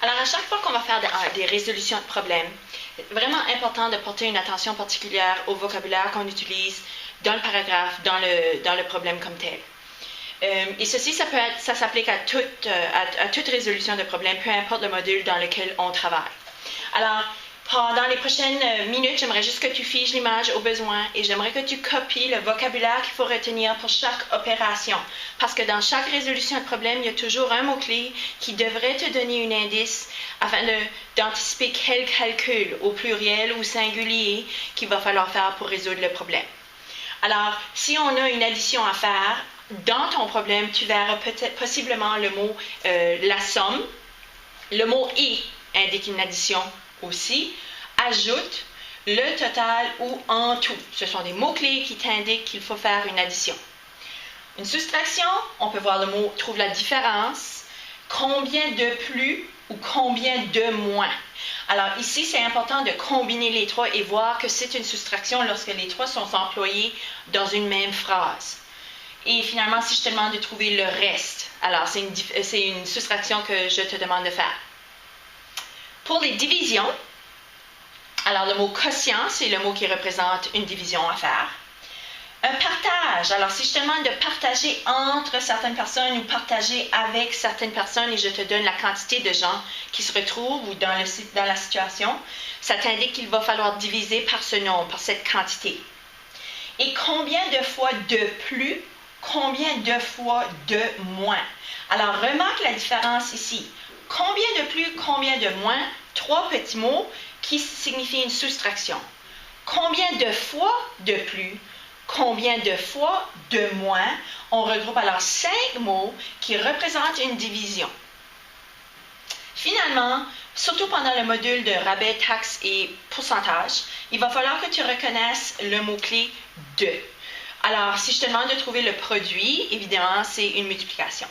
Alors, à chaque fois qu'on va faire des résolutions de problèmes, c'est vraiment important de porter une attention particulière au vocabulaire qu'on utilise dans le paragraphe, dans le problème comme tel. Et ceci, ça s'applique à toute résolution de problème, peu importe le module dans lequel on travaille. Alors, pendant les prochaines minutes, j'aimerais juste que tu figes l'image au besoin et j'aimerais que tu copies le vocabulaire qu'il faut retenir pour chaque opération. Parce que dans chaque résolution de problème, il y a toujours un mot-clé qui devrait te donner un indice afin d'anticiper quel calcul, au pluriel ou singulier, qu'il va falloir faire pour résoudre le problème. Alors, si on a une addition à faire, dans ton problème, tu verras possiblement le mot la somme. Le mot « et » indique une addition aussi. Ajoute, le total ou en tout. Ce sont des mots-clés qui t'indiquent qu'il faut faire une addition. Une soustraction, on peut voir le mot « trouve la différence », combien de plus ou combien de moins. Alors ici, c'est important de combiner les trois et voir que c'est une soustraction lorsque les trois sont employés dans une même phrase. Et finalement, si je te demande de trouver le reste, alors c'est une soustraction que je te demande de faire. Pour les divisions, alors le mot quotient, c'est le mot qui représente une division à faire. Un partage, alors si je te demande de partager entre certaines personnes ou partager avec certaines personnes et je te donne la quantité de gens qui se retrouvent ou dans la situation, ça t'indique qu'il va falloir diviser par ce nombre, par cette quantité. Et combien de fois de plus, combien de fois de moins? Alors remarque la différence ici. Combien de plus, combien de moins? Trois petits mots qui signifient une soustraction. Combien de fois de plus? Combien de fois de moins? On regroupe alors 5 mots qui représentent une division. Finalement, surtout pendant le module de rabais, taxes et pourcentage, il va falloir que tu reconnaisses le mot-clé « de ». Alors, si je te demande de trouver le produit, évidemment, c'est une multiplication.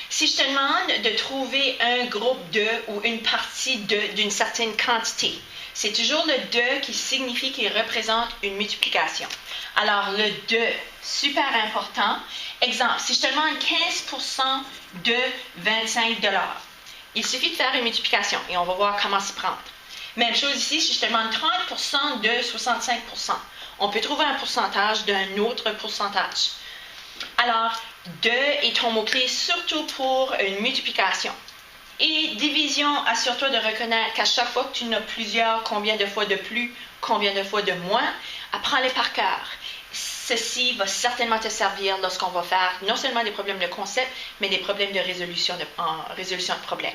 Si je te demande de trouver un groupe de ou une partie d'une certaine quantité, c'est toujours le « de » qui signifie qu'il représente une multiplication. Alors, le « de », super important. Exemple, si je te demande 15% de 25 $, il suffit de faire une multiplication et on va voir comment s'y prendre. Même chose ici, si je te demande 30% de 65%, on peut trouver un pourcentage d'un autre pourcentage. Alors, « de » est ton mot-clé surtout pour une multiplication. Et division, assure-toi de reconnaître qu'à chaque fois que tu en as plusieurs, combien de fois de plus, combien de fois de moins, apprends-les par cœur. Ceci va certainement te servir lorsqu'on va faire non seulement des problèmes de concept, mais des problèmes de résolution de problèmes.